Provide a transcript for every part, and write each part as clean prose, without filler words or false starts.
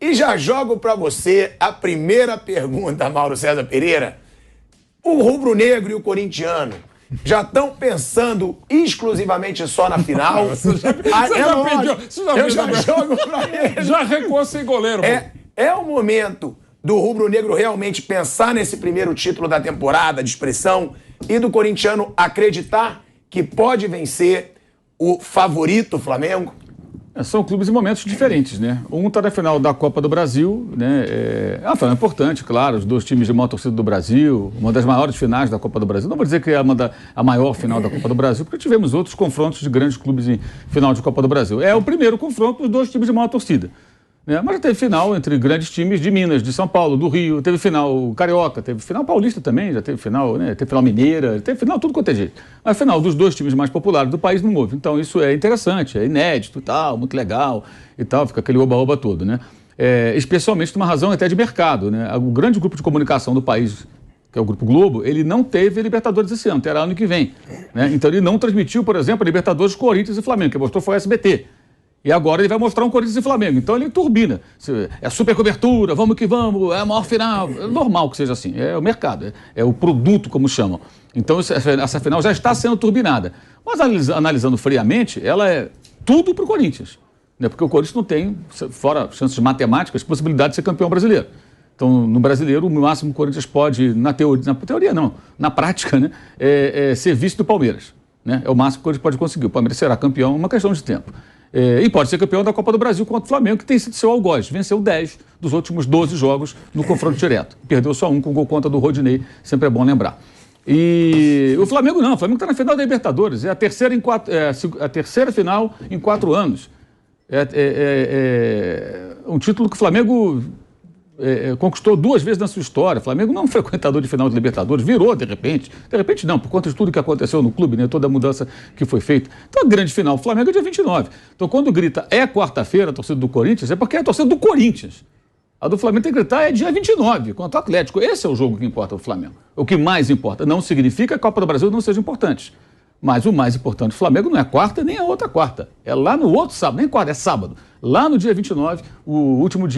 E já jogo para você a primeira pergunta, Mauro César Pereira. O rubro-negro e o corintiano já estão pensando exclusivamente só na final? Você já jogo para ele. Já recuou sem goleiro. É o momento do rubro-negro realmente pensar nesse primeiro título da temporada de expressão e do corintiano acreditar que pode vencer o favorito Flamengo? São clubes em momentos diferentes, né? Um está na final da Copa do Brasil, né? É uma final importante, claro, os dois times de maior torcida do Brasil, uma das maiores finais da Copa do Brasil. Não vou dizer que é a maior final da Copa do Brasil, porque tivemos outros confrontos de grandes clubes em final de Copa do Brasil. É o primeiro confronto dos dois times de maior torcida. Mas já teve final entre grandes times de Minas, de São Paulo, do Rio, teve final carioca, teve final paulista também, já teve final, né? Teve final mineira, teve final tudo quanto é jeito. Mas final dos dois times mais populares do país não houve. Então isso é interessante, é inédito e tal, muito legal e tal, fica aquele oba-oba todo, né? Especialmente por uma razão até de mercado, né? O grande grupo de comunicação do país, que é o Grupo Globo, ele não teve Libertadores esse ano, terá ano que vem, né? Então ele não transmitiu, por exemplo, a Libertadores, Corinthians e Flamengo, que mostrou foi o SBT. E agora ele vai mostrar um Corinthians e Flamengo. Então ele turbina. É super cobertura, vamos que vamos, é a maior final. É normal que seja assim. É o mercado, é o produto, como chamam. Então essa final já está sendo turbinada. Mas analisando friamente, ela é tudo para o Corinthians. Né? Porque o Corinthians não tem, fora chances matemáticas, possibilidade de ser campeão brasileiro. Então, no brasileiro, o máximo que o Corinthians pode, na teoria não, na prática, né, ser vice do Palmeiras. Né? É o máximo que o Corinthians pode conseguir. O Palmeiras será campeão, uma questão de tempo. E pode ser campeão da Copa do Brasil contra o Flamengo, que tem sido seu algoz. Venceu 10 dos últimos 12 jogos no confronto direto. Perdeu só um com gol contra do Rodinei, sempre é bom lembrar. E o Flamengo não, o Flamengo está na final da Libertadores. É a terceira final em 4 anos. Um título que o Flamengo conquistou 2 vezes na sua história. O Flamengo não é um frequentador de final de Libertadores, virou de repente não, por conta de tudo que aconteceu no clube, né, toda a mudança que foi feita. Então a grande final, o Flamengo é dia 29. Então quando grita quarta-feira a torcida do Corinthians, é porque é a torcida do Corinthians. A do Flamengo tem que gritar é dia 29, contra o Atlético. Esse é o jogo que importa ao Flamengo. O que mais importa. Não significa que a Copa do Brasil não seja importante. Mas o mais importante do Flamengo não é quarta nem a outra quarta. É lá no outro sábado, nem quarta, é sábado. Lá no dia 29, o último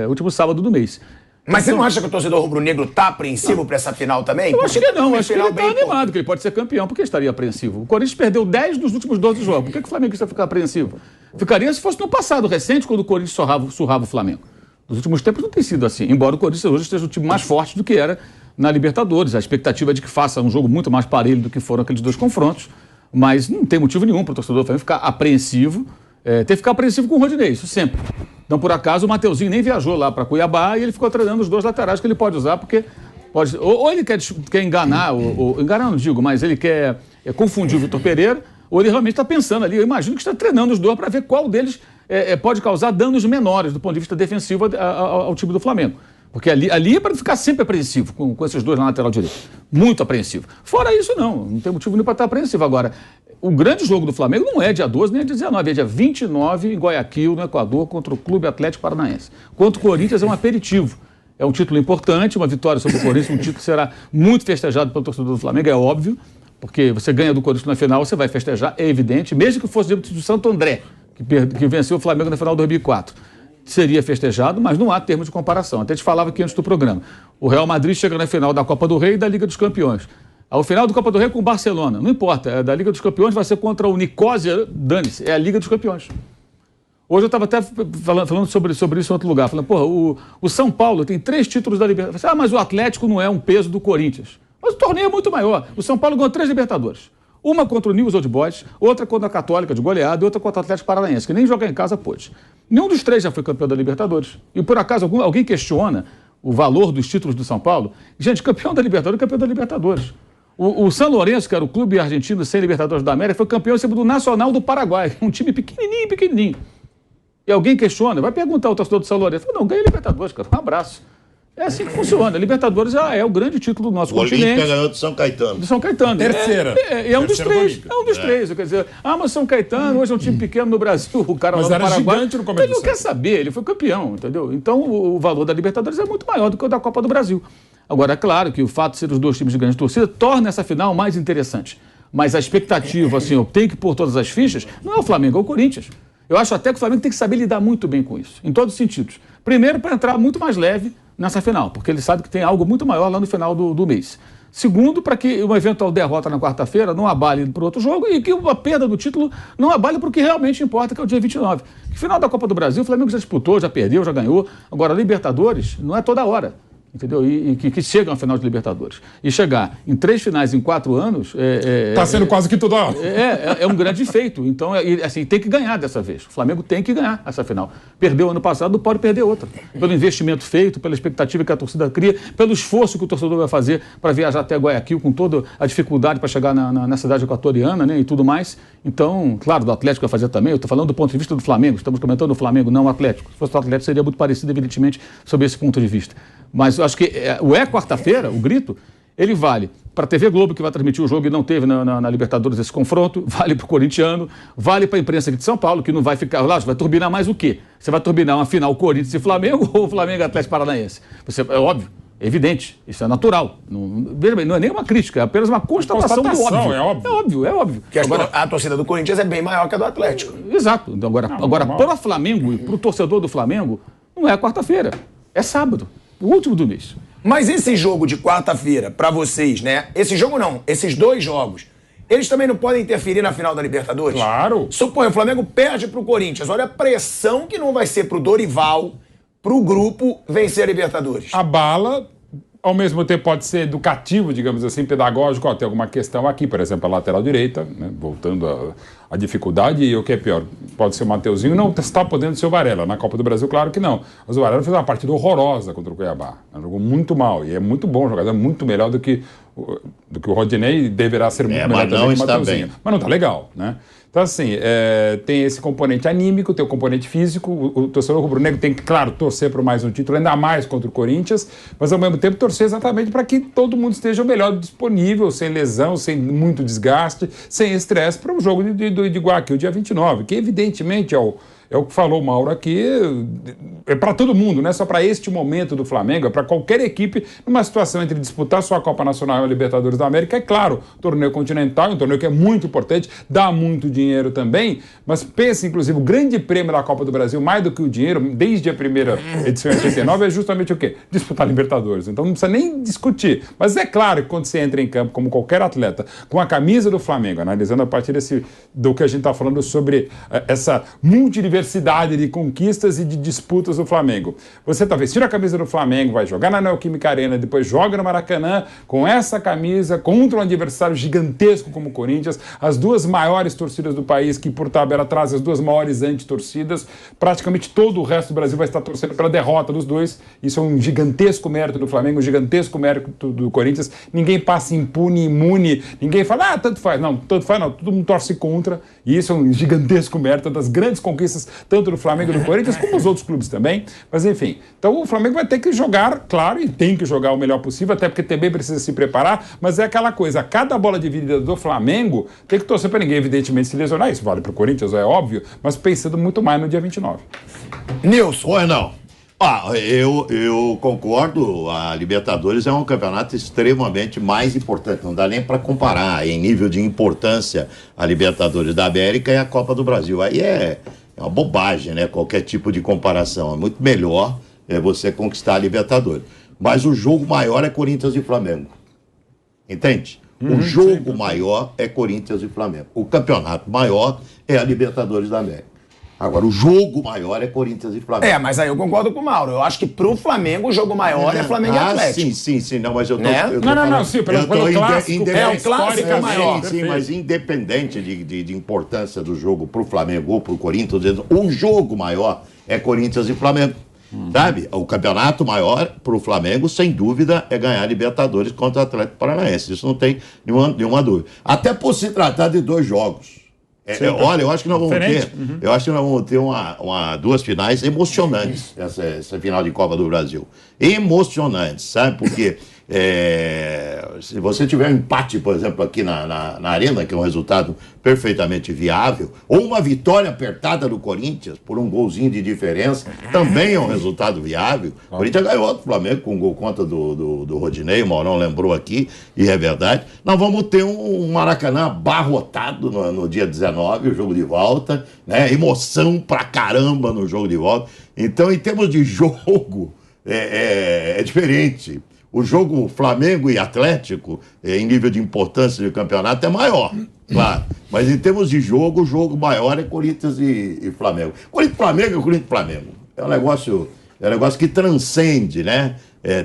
último sábado do mês. Mas você não acha que o torcedor rubro-negro está apreensivo para essa final também? Eu acho que não, acho que ele está animado, que ele pode ser campeão, porque estaria apreensivo. O Corinthians perdeu 10 dos últimos 12 jogos. Por que o Flamengo ia ficar apreensivo? Ficaria se fosse no passado recente, quando o Corinthians surrava o Flamengo. Nos últimos tempos não tem sido assim, embora o Corinthians hoje esteja o time mais forte do que era na Libertadores. A expectativa é de que faça um jogo muito mais parelho do que foram aqueles 2 confrontos, mas não tem motivo nenhum para o torcedor do Flamengo ficar apreensivo. Tem que ficar apreensivo com o Rodinei, isso sempre. Então, por acaso, o Mateuzinho nem viajou lá para Cuiabá e ele ficou treinando os 2 laterais que ele pode usar, porque pode, ou ele quer enganar, enganar não digo, mas ele quer confundir o Vitor Pereira, ou ele realmente está pensando ali. Eu imagino que está treinando os 2 para ver qual deles pode causar danos menores do ponto de vista defensivo ao time do Flamengo. Porque ali é para ficar sempre apreensivo com esses 2 na lateral direita. Muito apreensivo. Fora isso, não tem motivo nenhum para estar apreensivo. Agora, o grande jogo do Flamengo não é dia 12 nem dia 19, é dia 29 em Guayaquil, no Equador, contra o Clube Atlético Paranaense. Contra o Corinthians é um aperitivo. É um título importante, uma vitória sobre o Corinthians, um título que será muito festejado pelo torcedor do Flamengo, é óbvio, porque você ganha do Corinthians na final, você vai festejar, é evidente, mesmo que fosse do Santo André, que venceu o Flamengo na final de 2004. Seria festejado, mas não há termos de comparação. Até te falava aqui antes do programa. O Real Madrid chega na final da Copa do Rei e da Liga dos Campeões. Ao final da Copa do Rei com o Barcelona. Não importa, da Liga dos Campeões vai ser contra o Nicosia, dane-se, é a Liga dos Campeões. Hoje eu estava até falando sobre isso em outro lugar. Falando, porra, o São Paulo tem 3 títulos da Libertadores. Mas o Atlético não é um peso do Corinthians. Mas o torneio é muito maior. O São Paulo ganhou 3 Libertadores. Uma contra o Newell's Old Boys, outra contra a Católica de goleada e outra contra o Atlético Paranaense, que nem joga em casa pôde. Nenhum dos 3 já foi campeão da Libertadores. E por acaso alguém questiona o valor dos títulos do São Paulo? Gente, campeão da Libertadores é campeão da Libertadores. O São Lourenço, que era o clube argentino sem Libertadores da América, foi campeão em cima do Nacional do Paraguai, um time pequenininho. E alguém questiona, vai perguntar ao torcedor do São Lourenço, fala, não, ganha Libertadores, cara, um abraço. É assim que funciona. A Libertadores é o grande título do nosso continente. O Olímpia ganhou do São Caetano. Do São Caetano. Terceira. É um dos 3. É um dos 3. Quer dizer, mas São Caetano hoje é um time pequeno no Brasil. O cara mas lá no era Paraguai. Gigante no começo. Ele não quer saber, ele foi campeão, entendeu? Então o valor da Libertadores é muito maior do que o da Copa do Brasil. Agora, é claro que o fato de ser os 2 times de grande torcida torna essa final mais interessante. Mas a expectativa, assim, eu tenho que pôr todas as fichas, não é o Flamengo, é o Corinthians. Eu acho até que o Flamengo tem que saber lidar muito bem com isso, em todos os sentidos. Primeiro, para entrar muito mais leve nessa final, porque ele sabe que tem algo muito maior lá no final do mês. Segundo, para que uma eventual derrota na quarta-feira não abale para o outro jogo e que a perda do título não abale para o que realmente importa, que é o dia 29. No final da Copa do Brasil, o Flamengo já disputou, já perdeu, já ganhou. Agora, Libertadores não é toda hora. Entendeu? E que chega a final de Libertadores. E chegar em 3 finais em 4 anos... Está sendo quase que toda hora. É um grande feito. Então, assim, tem que ganhar dessa vez. O Flamengo tem que ganhar essa final. Perdeu ano passado, não pode perder outra. Pelo investimento feito, pela expectativa que a torcida cria, pelo esforço que o torcedor vai fazer para viajar até Guayaquil com toda a dificuldade para chegar na cidade equatoriana, né, e tudo mais. Então, claro, do Atlético vai fazer também. Eu estou falando do ponto de vista do Flamengo. Estamos comentando o Flamengo, não o Atlético. Se fosse o Atlético, seria muito parecido, evidentemente, sob esse ponto de vista. Mas eu acho que quarta-feira, o grito, ele vale para a TV Globo, que vai transmitir o jogo e não teve na Libertadores esse confronto, vale para o corintiano, vale para a imprensa aqui de São Paulo, que não vai ficar lá, vai turbinar mais o quê? Você vai turbinar uma final Corinthians e Flamengo ou Flamengo e Atlético Paranaense? É óbvio, é evidente, isso é natural. Não é nem uma crítica, é apenas uma constatação do óbvio. É óbvio. Porque agora, a torcida do Corinthians é bem maior que a do Atlético. Exato. Então, agora para o Flamengo e para o torcedor do Flamengo, não é quarta-feira, é sábado, o último do mês. Mas esse jogo de quarta-feira, pra vocês, né? Esse jogo não, esses 2 jogos, eles também não podem interferir na final da Libertadores? Claro. Suponha, o Flamengo perde pro Corinthians. Olha a pressão que não vai ser pro Dorival, pro grupo, vencer a Libertadores. A bala, ao mesmo tempo, pode ser educativo, digamos assim, pedagógico. Ó, tem alguma questão aqui, por exemplo, a lateral direita, né? Voltando a dificuldade, e o que é pior, pode ser o Mateuzinho, não está podendo ser o Varela. Na Copa do Brasil, claro que não. Mas o Varela fez uma partida horrorosa contra o Cuiabá. Jogou muito mal, e é muito bom jogador, é muito melhor do que o Rodinei, e deverá ser muito melhor também que o Mateuzinho. Bem. Mas não está legal, né? Então, assim, tem esse componente anímico, tem o componente físico. O torcedor rubro-negro tem que, claro, torcer por mais um título, ainda mais contra o Corinthians, mas ao mesmo tempo torcer exatamente para que todo mundo esteja o melhor disponível, sem lesão, sem muito desgaste, sem estresse, para o jogo de Guayaquil, dia 29, que evidentemente é o que falou o Mauro aqui, é para todo mundo, não é só para este momento do Flamengo, é para qualquer equipe numa situação entre disputar sua Copa Nacional e a Libertadores da América. É claro, torneio continental, um torneio que é muito importante, dá muito dinheiro também, mas pensa, inclusive, o grande prêmio da Copa do Brasil, mais do que o dinheiro, desde a primeira edição em 89, é justamente o quê? Disputar a Libertadores. Então não precisa nem discutir. Mas é claro que quando você entra em campo, como qualquer atleta, com a camisa do Flamengo, analisando a partir do que a gente está falando sobre essa multidiversidade de conquistas e de disputas do Flamengo. Você talvez tira a camisa do Flamengo, vai jogar na Neoquímica Arena, depois joga no Maracanã com essa camisa contra um adversário gigantesco como o Corinthians, as 2 maiores torcidas do país, que por tabela trazem as 2 maiores antitorcidas, praticamente todo o resto do Brasil vai estar torcendo pela derrota dos 2. Isso é um gigantesco mérito do Flamengo, um gigantesco mérito do Corinthians. Ninguém passa impune, imune, ninguém fala, tanto faz. Não, tanto faz não, todo mundo torce contra, e isso é um gigantesco mérito das grandes conquistas tanto do Flamengo e do Corinthians, como os outros clubes também. Mas, enfim, então o Flamengo vai ter que jogar, claro, e tem que jogar o melhor possível, até porque também precisa se preparar, mas é aquela coisa, cada bola dividida do Flamengo tem que torcer para ninguém, evidentemente, se lesionar. Isso vale para o Corinthians, é óbvio, mas pensando muito mais no dia 29. Nilson. Oi, não. Eu concordo, a Libertadores é um campeonato extremamente mais importante, não dá nem para comparar em nível de importância a Libertadores da América e a Copa do Brasil. Aí é uma bobagem, né? Qualquer tipo de comparação. É muito melhor você conquistar a Libertadores. Mas o jogo maior é Corinthians e Flamengo. Entende? O jogo maior é Corinthians e Flamengo. O campeonato maior é a Libertadores da América. Agora, o jogo maior é Corinthians e Flamengo. Mas aí eu concordo com o Mauro. Eu acho que pro Flamengo o jogo maior é Flamengo e Atlético. Sim. Não, mas eu tô... Né? Eu tô não, sim, pelo clássico. É o clássico maior. Sim, mas independente de importância do jogo pro Flamengo ou pro Corinthians, o jogo maior é Corinthians e Flamengo. Sabe? O campeonato maior pro Flamengo, sem dúvida, é ganhar a Libertadores contra o Atlético Paranaense. Isso não tem nenhuma dúvida. Até por se tratar de 2 jogos. Olha, eu acho que nós vamos ter, eu acho que nós vamos ter 2 finais emocionantes, essa final de Copa do Brasil. Emocionantes, sabe? Porque se você tiver um empate, por exemplo, aqui na Arena, que é um resultado perfeitamente viável, ou uma vitória apertada do Corinthians por um golzinho de diferença, também é um resultado viável. O Corinthians ganhou do Flamengo com um gol contra do Rodinei, o Maurão lembrou aqui, e é verdade. Nós vamos ter um Maracanã abarrotado no dia 19, o jogo de volta, né? Emoção pra caramba no jogo de volta. Então, em termos de jogo, é diferente. O jogo Flamengo e Atlético, em nível de importância de campeonato, é maior, claro. Mas em termos de jogo, o jogo maior é Corinthians e Flamengo. Corinthians e Flamengo é Corinthians e Flamengo. É um negócio que transcende, né?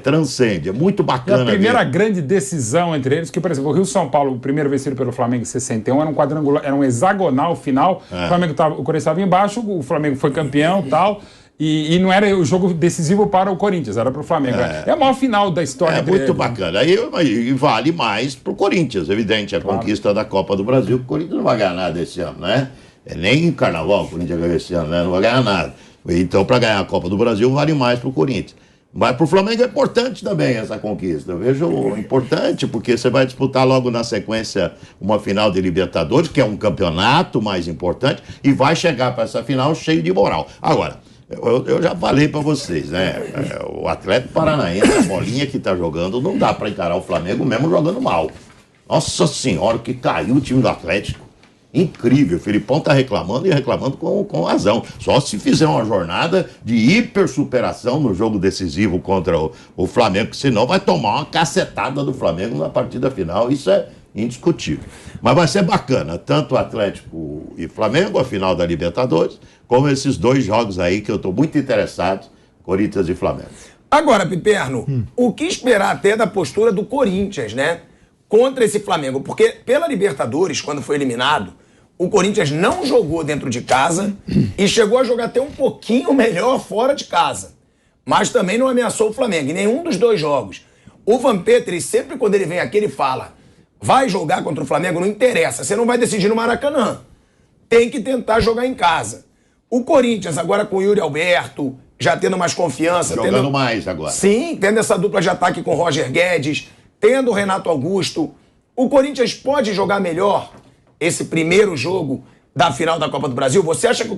Transcende. É muito bacana. E a primeira grande decisão entre eles, que, por exemplo, o Rio-São Paulo, o primeiro vencido pelo Flamengo em 61, era um quadrangular, era um hexagonal final. O Corinthians estava embaixo, o Flamengo foi campeão e tal. E não era o jogo decisivo para o Corinthians, era para o Flamengo. É a maior final da história. É muito bacana. E vale mais para o Corinthians, evidente. A conquista da Copa do Brasil, o Corinthians não vai ganhar nada esse ano, né? Nem em Carnaval o Corinthians ganhou esse ano, né? Não vai ganhar nada. Então, para ganhar a Copa do Brasil, vale mais para o Corinthians. Mas para o Flamengo é importante também essa conquista. Eu vejo importante, porque você vai disputar logo na sequência uma final de Libertadores, que é um campeonato mais importante, e vai chegar para essa final cheio de moral. Agora, eu já falei para vocês, né? O Atlético Paranaense, a bolinha que tá jogando, não dá para encarar o Flamengo mesmo jogando mal. Nossa Senhora, que caiu o time do Atlético. Incrível. O Filipão tá reclamando e reclamando com razão. Só se fizer uma jornada de hipersuperação no jogo decisivo contra o Flamengo, que senão vai tomar uma cacetada do Flamengo na partida final. Isso é indiscutível. Mas vai ser bacana, tanto o Atlético e Flamengo, a final da Libertadores, como esses dois jogos aí que eu estou muito interessado, Corinthians e Flamengo. Agora, Piperno, o que esperar até da postura do Corinthians, né? Contra esse Flamengo? Porque pela Libertadores, quando foi eliminado, o Corinthians não jogou dentro de casa e chegou a jogar até um pouquinho melhor fora de casa. Mas também não ameaçou o Flamengo em nenhum dos dois jogos. O Vampetri, sempre quando ele vem aqui, ele fala: vai jogar contra o Flamengo? Não interessa, você não vai decidir no Maracanã. Tem que tentar jogar em casa. O Corinthians, agora com o Yuri Alberto, já tendo mais confiança. Jogando mais agora. Sim, tendo essa dupla de ataque com o Roger Guedes, tendo o Renato Augusto. O Corinthians pode jogar melhor esse primeiro jogo da final da Copa do Brasil? Você acha que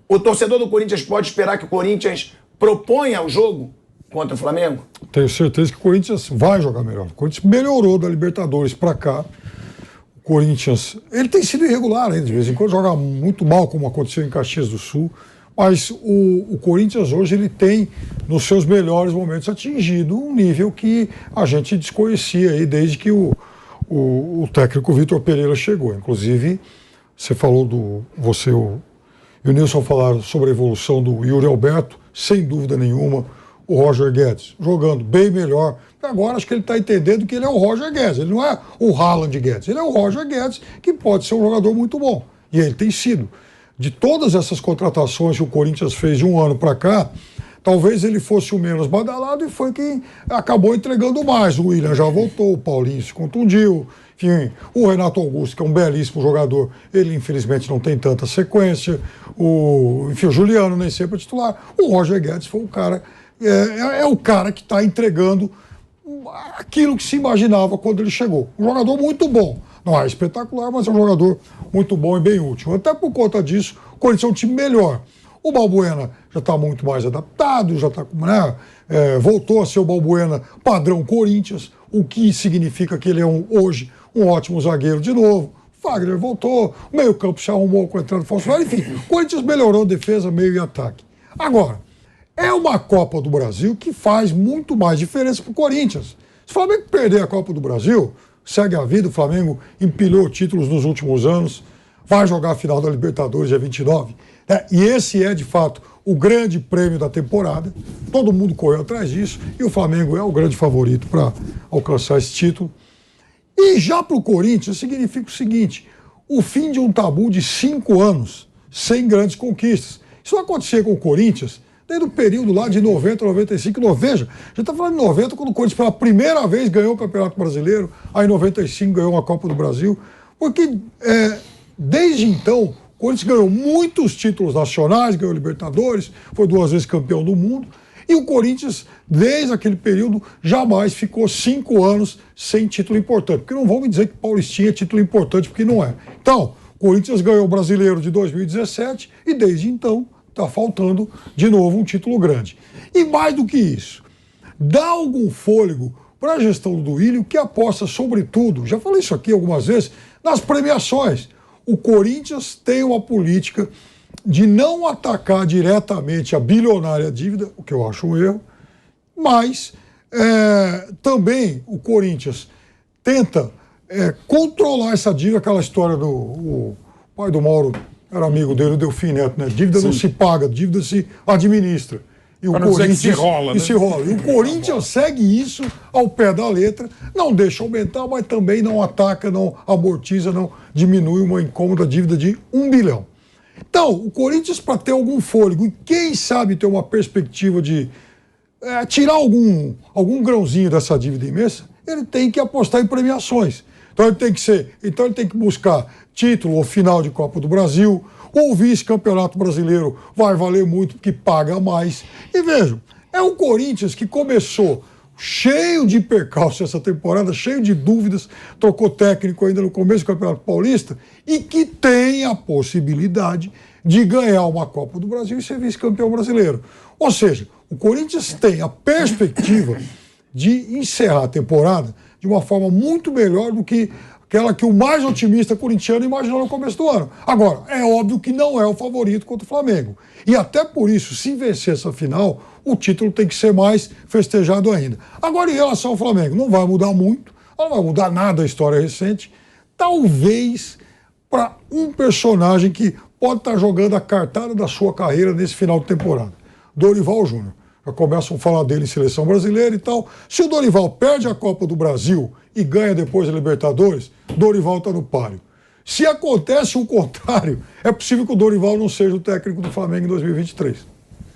o torcedor do Corinthians pode esperar que o Corinthians proponha o jogo contra o Flamengo? Tenho certeza que o Corinthians vai jogar melhor. O Corinthians melhorou da Libertadores para cá. O Corinthians, ele tem sido irregular ainda, de vez em quando joga muito mal, como aconteceu em Caxias do Sul. Mas o Corinthians hoje ele tem, nos seus melhores momentos, atingido um nível que a gente desconhecia aí desde que o técnico Vitor Pereira chegou. Inclusive, você falou você e o Nilson falaram sobre a evolução do Yuri Alberto, sem dúvida nenhuma. O Roger Guedes jogando bem melhor. Agora acho que ele está entendendo que ele é o Roger Guedes, ele não é o Haaland Guedes, ele é o Roger Guedes, que pode ser um jogador muito bom. E ele tem sido. De todas essas contratações que o Corinthians fez de um ano para cá, talvez ele fosse o menos badalado e foi quem acabou entregando mais. O William já voltou, o Paulinho se contundiu, enfim, o Renato Augusto, que é um belíssimo jogador, ele infelizmente não tem tanta sequência, o Juliano nem sempre é titular. O Roger Guedes foi o cara, é o cara que está entregando aquilo que se imaginava quando ele chegou. Um jogador muito bom. Não é espetacular, mas é um jogador muito bom e bem útil. Até por conta disso, o Corinthians é um time melhor. O Balbuena já está muito mais adaptado, já está, né, voltou a ser o Balbuena padrão Corinthians, o que significa que ele é hoje um ótimo zagueiro de novo. Fagner voltou, o meio-campo se arrumou com a entrada do Falso. Enfim, o Corinthians melhorou defesa, meio e ataque. Agora, é uma Copa do Brasil que faz muito mais diferença para o Corinthians. Se o Flamengo perder a Copa do Brasil, segue a vida, o Flamengo empilhou títulos nos últimos anos, vai jogar a final da Libertadores dia 29, né? E esse é, de fato, o grande prêmio da temporada. Todo mundo correu atrás disso e o Flamengo é o grande favorito para alcançar esse título. E já para o Corinthians significa o seguinte: o fim de um tabu de 5 anos sem grandes conquistas. Isso vai acontecer com o Corinthians desde o período lá de 90, 95, veja, a gente está falando de 90, quando o Corinthians pela primeira vez ganhou o Campeonato Brasileiro, aí em 95 ganhou uma Copa do Brasil, porque desde então o Corinthians ganhou muitos títulos nacionais, ganhou Libertadores, foi 2 vezes campeão do mundo, E o Corinthians, desde aquele período, jamais ficou 5 anos sem título importante. Porque não vão me dizer que Paulistinha é título importante, porque não é. Então, o Corinthians ganhou o Brasileiro de 2017 e desde então está faltando de novo um título grande. E mais do que isso, dá algum fôlego para a gestão do Duílio, que aposta sobretudo, já falei isso aqui algumas vezes, nas premiações. O Corinthians tem uma política de não atacar diretamente a bilionária dívida, o que eu acho um erro, mas também o Corinthians tenta controlar essa dívida, aquela história do o pai do Mauro, era amigo dele, o Delfim Neto, né? Dívida não se paga, dívida se administra. E o Corinthians se rola, né? se rola. E o Corinthians segue isso ao pé da letra, não deixa aumentar, mas também não ataca, não amortiza, não diminui uma incômoda dívida de 1 bilhão. Então, o Corinthians, para ter algum fôlego e quem sabe ter uma perspectiva de tirar algum grãozinho dessa dívida imensa, ele tem que apostar em premiações. Então ele tem que buscar título ou final de Copa do Brasil. O vice-campeonato brasileiro vai valer muito porque paga mais. E vejam, é o Corinthians que começou cheio de percalços essa temporada, cheio de dúvidas, trocou técnico ainda no começo do Campeonato Paulista e que tem a possibilidade de ganhar uma Copa do Brasil e ser vice-campeão brasileiro. Ou seja, o Corinthians tem a perspectiva de encerrar a temporada de uma forma muito melhor do que aquela que o mais otimista corintiano imaginou no começo do ano. Agora, é óbvio que não é o favorito contra o Flamengo. E até por isso, se vencer essa final, o título tem que ser mais festejado ainda. Agora, em relação ao Flamengo, não vai mudar muito, não vai mudar nada a história recente. Talvez para um personagem que pode estar jogando a cartada da sua carreira nesse final de temporada. Dorival Júnior. Já começam a falar dele em seleção brasileira e tal. Se o Dorival perde a Copa do Brasil e ganha depois a Libertadores, Dorival está no páreo. Se acontece o contrário, é possível que o Dorival não seja o técnico do Flamengo em 2023.